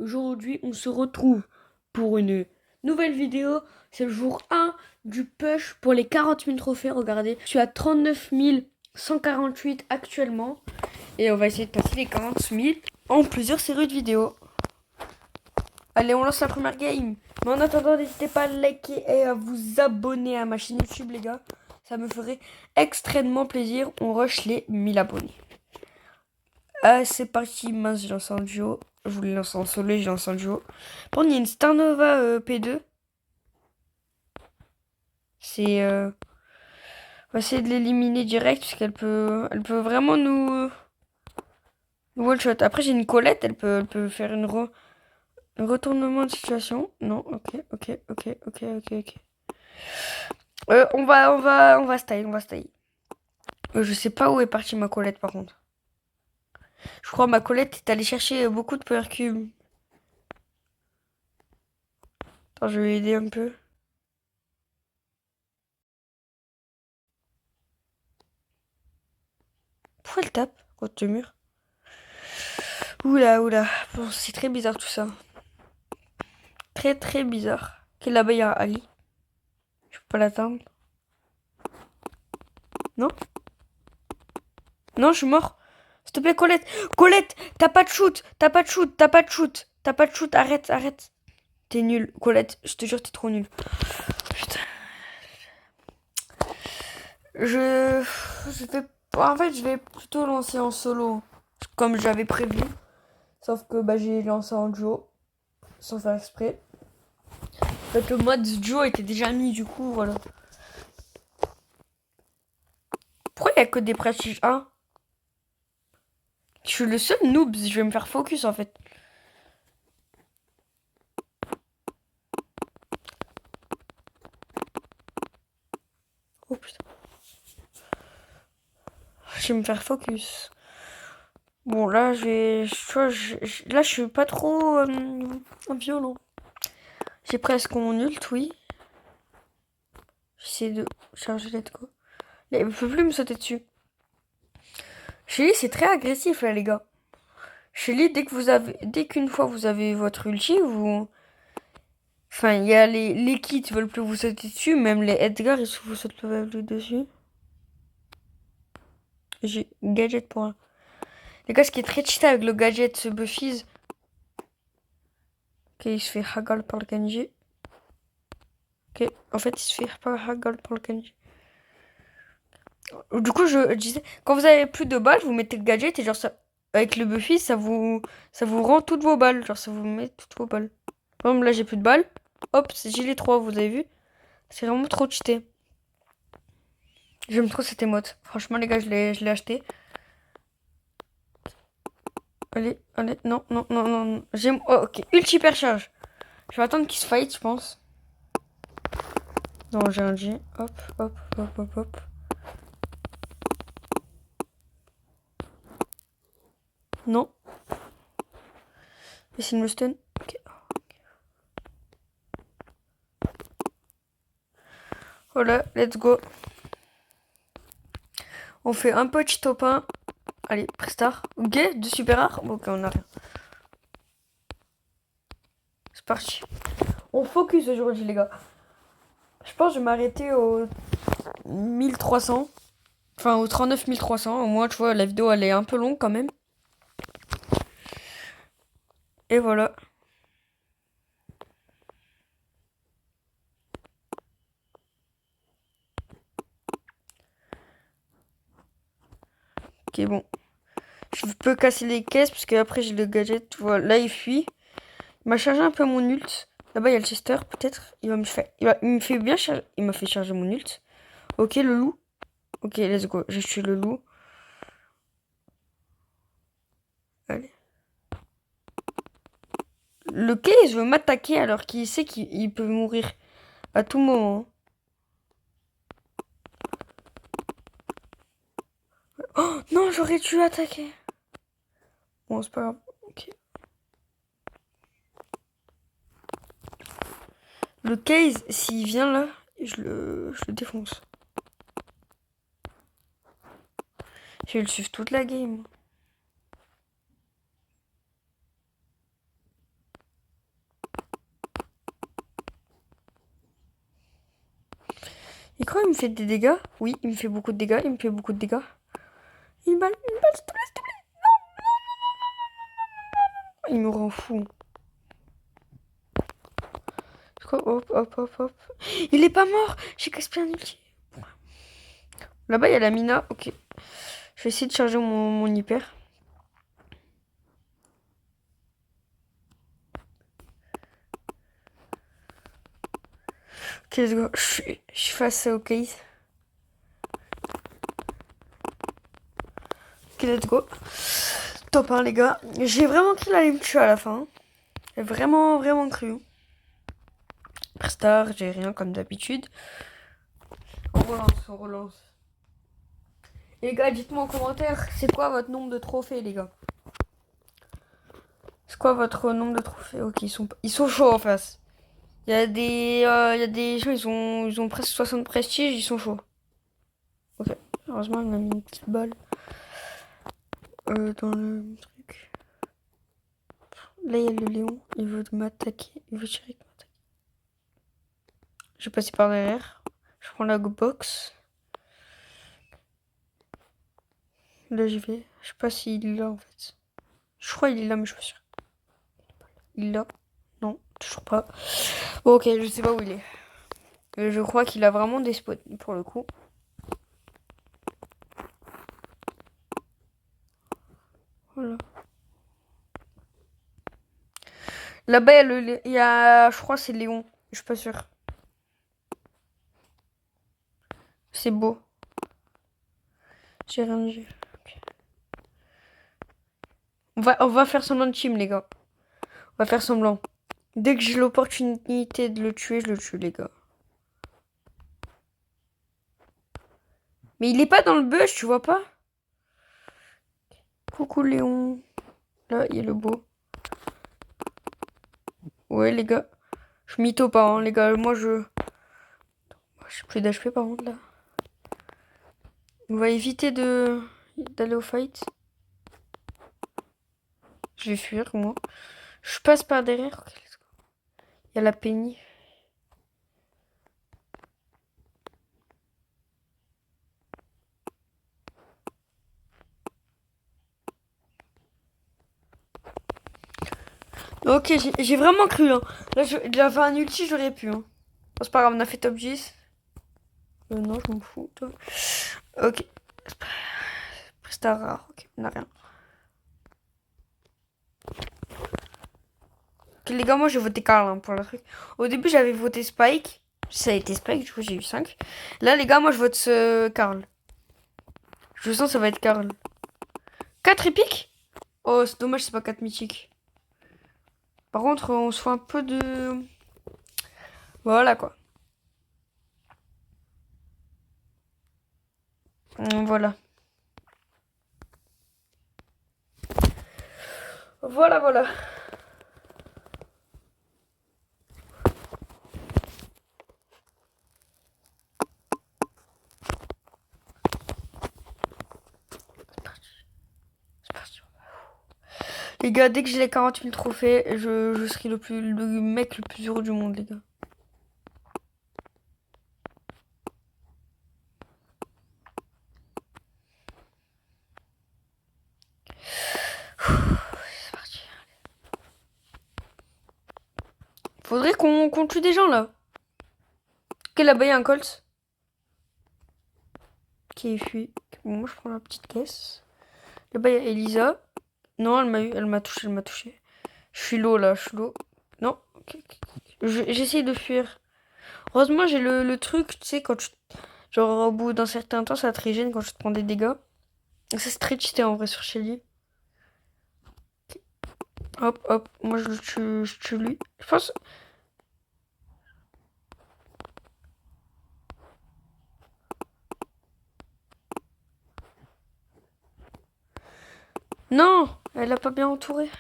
Aujourd'hui, on se retrouve pour une nouvelle vidéo. C'est le jour 1 du push pour les 40 000 trophées. Regardez, je suis à 39 148 actuellement. Et on va essayer de passer les 40 000 en plusieurs séries de vidéos. Allez, on lance la première game. Mais en attendant, n'hésitez pas à liker et à vous abonner à ma chaîne YouTube, les gars. Ça me ferait extrêmement plaisir. On rush les 1000 abonnés. C'est parti. Mince, j'ai lancé en duo. Je voulais lancer en solo et j'ai lancé en duo. Bon, il y a une Starnova P2. On va essayer de l'éliminer direct parce elle peut vraiment nous one shot. Après, j'ai une Colette. Elle peut faire un retournement de situation. Non, ok. On va style. Je sais pas où est partie ma Colette par contre. Je crois ma Colette est allée chercher beaucoup de power cubes. Attends, je vais aider un peu. Pourquoi elle tape contre le mur? Oula. Bon, c'est très bizarre tout ça. Très bizarre. Ok, là-bas, il y a Ali. Je peux pas l'atteindre. Non? Non, je suis mort. S'il te plaît, Colette. Colette, t'as pas de shoot. Arrête. T'es nul. Colette, je te jure, t'es trop nul. Putain. Je vais plutôt lancer en solo. Comme j'avais prévu. Sauf que j'ai lancé en duo. Sans faire exprès. Donc le mode duo était déjà mis, du coup, voilà. Pourquoi il y a que des prestiges 1? Je suis le seul noob, je vais me faire focus en fait. Oh putain. Je vais me faire focus. Bon, là, là, je suis pas trop violent. J'ai presque mon ult, oui. J'essaie de charger let's go. Il peut plus me sauter dessus. Shelly, c'est très agressif là, les gars. Shelly, dès qu'une fois vous avez votre ulti, enfin, il y a les kits qui veulent plus vous sauter dessus, même les Edgar, ils vous sautent le dessus. J'ai gadget pour un. Les gars, ce qui est très cheaté avec le gadget, ce Buffies. Ok, il se fait haggle par le Genji. Ok, en fait, il se fait pas haggle par le Genji. Du coup, je disais, quand vous avez plus de balles, vous mettez le gadget et genre ça, avec le Buffy, ça vous rend toutes vos balles. Genre, ça vous met toutes vos balles. Par exemple, là, j'ai plus de balles. Hop, j'ai les trois, vous avez vu? C'est vraiment trop cheaté. J'aime trop cette émote. Franchement, les gars, je l'ai acheté. Allez, non. J'aime. Oh, ok, ulti hypercharge. Je vais attendre qu'il se fight, je pense. Non, j'ai un G. Hop. Non. Essaye de me stun. Ok. Voilà, let's go. On fait un petit top 1. Allez, Prestar. Ok, de super rare. Ok, on a rien. C'est parti. On focus aujourd'hui, les gars. Je pense que je vais m'arrêter au 1300. Enfin, au 39 300. Au moins, tu vois, la vidéo, elle est un peu longue quand même. Et voilà. Ok, bon. Je peux casser les caisses parce que après j'ai le gadget. Voilà, là, il fuit. Il m'a chargé un peu mon ult. Là-bas, il y a le Chester, peut-être. Il me fait bien charger. Il m'a fait charger mon ult. Ok, le loup. Ok, let's go. J'ai tué le loup. Allez. Le case veut m'attaquer alors qu'il sait qu'il peut mourir à tout moment. Oh non, j'aurais dû attaquer. Bon, c'est pas grave. Ok. Le case, s'il vient là, je le défonce. Je vais le suivre toute la game. Et quand il me fait des dégâts, oui, il me fait beaucoup de dégâts, il me fait beaucoup de dégâts. Une balle, s'il te plaît, s'il te plaît. Il me rend fou. Hop, hop, hop, hop. Il est pas mort. J'ai gaspillé un ulti. Là-bas, il y a la Mina. Ok. Je vais essayer de charger mon hyper. Ok, let's go. Je suis face au case. Ok, let's go. Top 1, les gars. J'ai vraiment cru qu'il allait me tuer à la fin. J'ai vraiment, vraiment cru. Star, j'ai rien comme d'habitude. On relance, on relance. Les gars, dites-moi en commentaire, c'est quoi votre nombre de trophées, les gars? C'est quoi votre nombre de trophées? Ok, ils sont chauds en face. Il y a des gens, ils ont presque 60 prestiges, ils sont chauds. Ok, heureusement, il m'a mis une petite balle dans le truc. Là, il y a le Léon, il veut m'attaquer, il veut tirer m'attaquer. Je vais passer par derrière. Je prends la box. Là, j'y vais. Je sais pas s'il est là, en fait. Je crois qu'il est là, mais je suis pas sûre. Il est là? Non, toujours pas. Bon, ok, je sais pas où il est. Je crois qu'il a vraiment des spots, pour le coup. Voilà. Là-bas, il y a, je crois, c'est Léon. Je suis pas sûre. C'est beau. J'ai rien dit. Okay. On va faire semblant de team, les gars. On va faire semblant. Dès que j'ai l'opportunité de le tuer, je le tue, les gars. Mais il est pas dans le bush, tu vois pas? Coucou, Léon. Là, il y a le beau. Ouais, les gars. Je mytho pas, hein, les gars. Moi, je... J'ai plus d'HP, par contre, là. On va éviter d'aller au fight. Je vais fuir, moi. Je passe par derrière. Okay, let's go. Il y a la Penny. Ok, j'ai vraiment cru. Hein. Là, j'avais un ulti, j'aurais pu. Hein. Bon, c'est pas grave, on a fait top 10. Non, je m'en fous, toi. Ok. Star rare. Ok, on a rien. Ok, les gars, moi, j'ai voté Karl hein, pour le truc. Au début, j'avais voté Spike. Ça a été Spike, du coup, j'ai eu 5. Là, les gars, moi, je vote Karl. Je sens que ça va être Karl. 4 épiques? Oh, c'est dommage, c'est pas 4 mythiques. Par contre, on se fait un peu de... Voilà, quoi. Voilà. Voilà, voilà. C'est parti. Les gars, dès que j'ai les 40 000 trophées, je serai le mec le plus heureux du monde, les gars. C'est parti. Faudrait qu'on tue des gens, là. Ok, là-bas, il y a un Colt. Qui est fui. Bon, moi, je prends la petite caisse. Là-bas, il y a Elisa. Non, elle m'a touché, elle m'a touché. Je suis low, là, je suis low. Non, ok. J'essaye de fuir. Heureusement, j'ai le truc, tu sais, quand tu... Genre, au bout d'un certain temps, ça te régène quand tu te prends des dégâts. Ça, c'est très cheaté, en vrai, sur Shelly. Hop, hop. Moi, je tue lui. Je pense... Non, elle a pas bien entouré.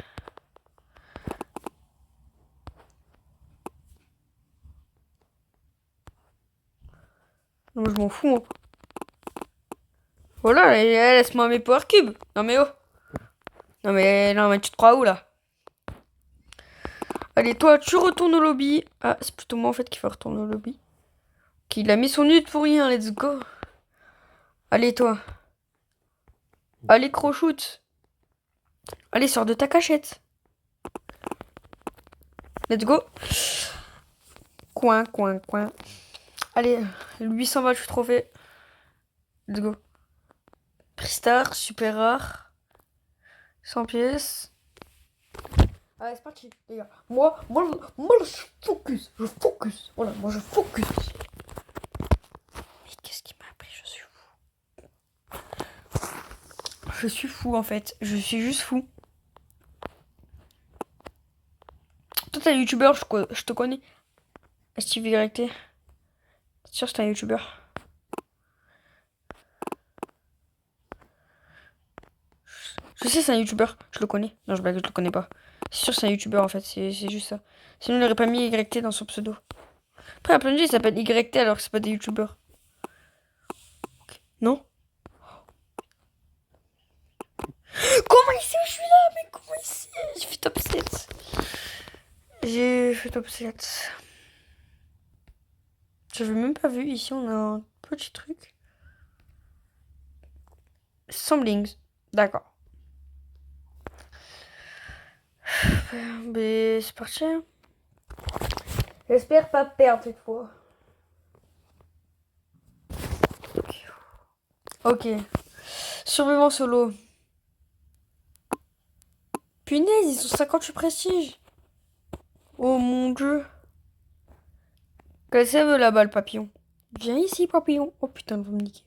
Non, je m'en fous. Hein. Voilà, laisse-moi mes power cubes. Non mais oh. Non mais tu te crois où là? Allez, toi, tu retournes au lobby. Ah, c'est plutôt moi en fait qui vais retourner au lobby. Qu'il a mis son nude pour rien, let's go. Allez, toi. Allez, crochoute. Allez, sors de ta cachette. Let's go. Coin. Allez, 828 trophées. Let's go. Pristar, super rare. 100 pièces. Allez, c'est parti, les gars. Moi, je focus. Voilà, moi, je focus. Mais qu'est-ce qui m'a appris? Je suis fou. Je suis fou, en fait. Je suis juste fou. Toi, t'es un youtubeur, je te connais. Steve YT. C'est sûr que c'est un youtubeur. Je sais, c'est un youtubeur. Je le connais. Non, je blague, je le connais pas. C'est sûr que c'est un youtubeur en fait. C'est juste ça. Sinon, il n'aurait pas mis YT dans son pseudo. Après, il y a plein de gens qui s'appellent YT alors que c'est pas des youtubeurs. Non? Comment il sait où je suis là? Mais comment il sait? J'ai fait top 7. J'ai fait top 7. J'avais même pas vu. Ici, on a un petit truc. Samblings. D'accord. Mais c'est parti. J'espère pas perdre cette fois. Ok. Survivant solo. Punaise, ils sont 58 prestige. Oh mon dieu. Qu'est-ce qu'elle veut là-bas, le papillon? Viens ici, papillon. Oh putain, elle va me niquer.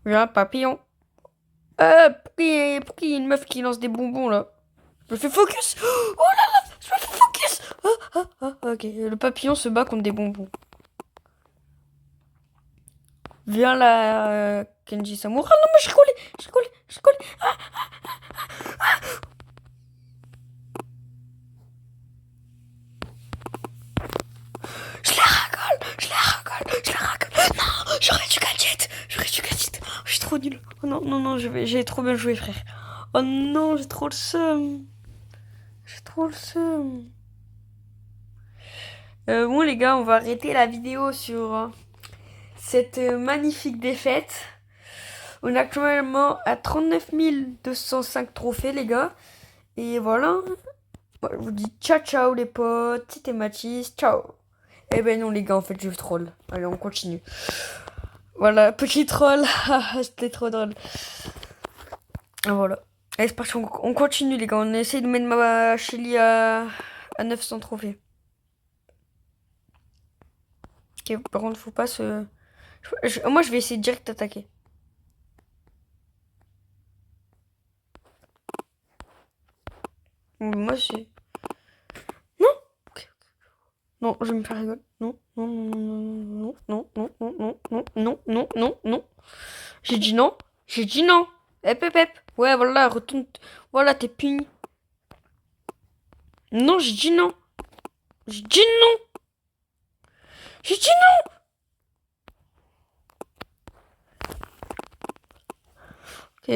Viens, papillon. Pourquoi il y a une meuf qui lance des bonbons là? Je me fais focus. Oh là là, je me fais focus. Ok, le papillon se bat contre des bonbons. Viens là, Kenji Samura. Ah non, mais je rigolais. Je la ragole. Non, j'aurais dû gadget. Je suis trop nul. Oh non, j'ai trop bien joué, frère. Oh non, j'ai trop le seum. Bon les gars, on va arrêter la vidéo sur cette magnifique défaite. On est actuellement à 39 205 trophées les gars. Et voilà. Moi, je vous dis ciao les potes. C'était Mathis. Ciao. Eh ben non les gars, en fait je troll. Allez, on continue. Voilà, petit troll. C'était trop drôle. Voilà. Allez, c'est parti, on continue les gars. On essaie de mettre ma Shelly à 900 trophées. Ok, par contre, faut pas se... Moi, je vais essayer de direct d'attaquer. Moi, c'est... Non. Okay. Non, je vais me faire rigoler. Non. J'ai dit non. Hep. Ouais, voilà, retourne. Voilà, t'es puni. Non, j'ai dit non. J'ai dit non. Ok,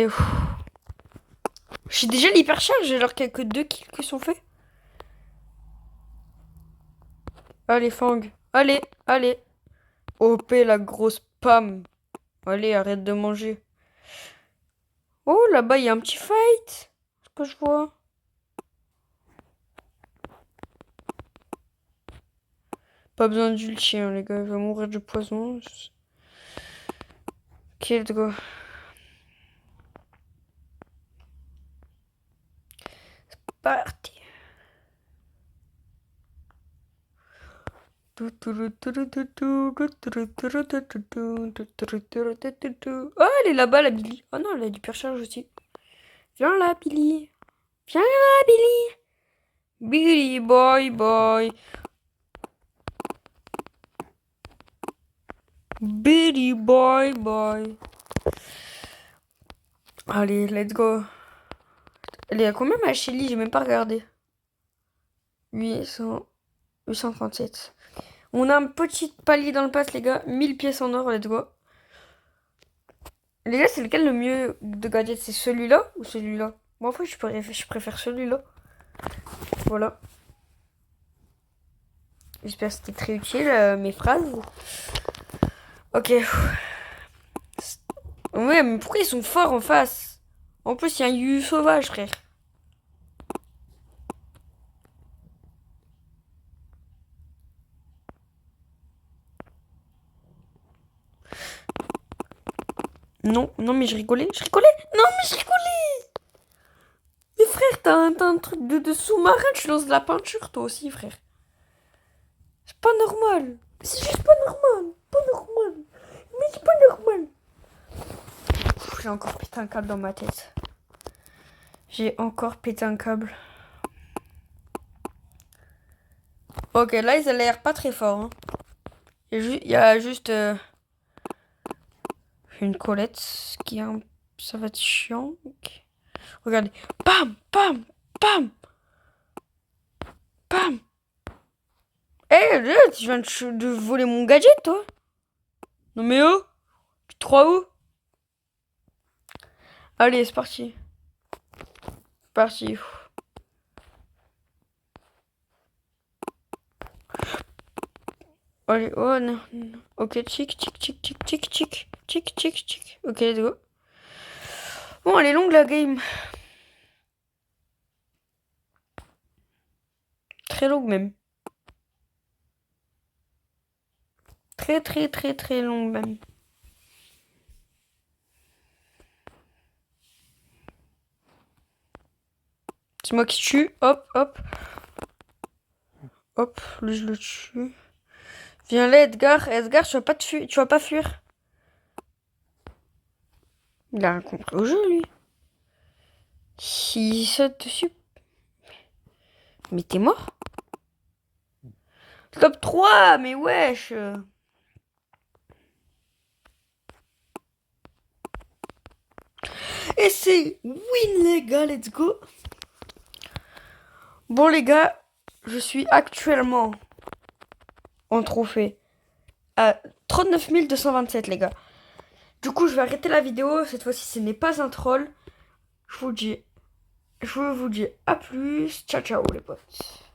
j'ai déjà l'hypercharge alors qu'il n'y a que 2 kills qui sont faits. Allez, Fang. Allez. OP, la grosse pam. Allez, arrête de manger. Oh, là-bas, il y a un petit fight. Ce que je vois. Pas besoin d'ulti, hein, les gars. Il va mourir de poison. Ok, let's go. C'est parti. Oh, elle est là-bas, la Billy. Oh non, elle a du percharge aussi. Viens là, Billy. Billy, boy. Billy, boy. Allez, let's go. Elle est à combien ma Shelly? J'ai même pas regardé. 837. On a un petit palier dans le pass, les gars. 1000 pièces en or, let's go. Les gars, c'est lequel le mieux de gadget? C'est celui-là ou celui-là? Bon, en fait, je préfère celui-là. Voilà. J'espère que c'était très utile, mes phrases. Ok. Ouais, mais pourquoi ils sont forts en face? En plus, il y a un Yu sauvage, frère. Non, non, mais je rigolais. Non, mais je rigolais. Mais frère, t'as un truc de sous-marin, tu lances de la peinture, toi aussi, frère. C'est pas normal. C'est juste pas normal. Pas normal. Mais c'est pas normal. J'ai encore pété un câble dans ma tête. J'ai encore pété un câble. Ok, là, ils ont l'air pas très forts. Hein. Il y a juste une Colette qui est un... Ça va être chiant. Okay. Regardez. Bam, bam, bam, bam. Eh, tu viens de voler mon gadget, toi? Non mais oh, tu te crois où? Allez, c'est parti. C'est parti. Allez, oh non, non. Ok, tic, tic, tic, tic, tic, tic, tic, tic, tic. Ok, let's go. Bon, elle est longue la game. Très longue même. Très, très, très, très longue même. C'est moi qui tue. Hop, hop. Hop, lui je le tue. Viens là, Edgar. Edgar, tu vas pas fuir. Il a rien compris au jeu, lui. S'il saute dessus. Mais t'es mort? Top 3, mais wesh. Et c'est win, les gars, let's go. Bon, les gars, je suis actuellement en trophée à 39 227, les gars. Du coup, je vais arrêter la vidéo. Cette fois-ci, ce n'est pas un troll. Je vous dis à plus. Ciao, ciao, les potes.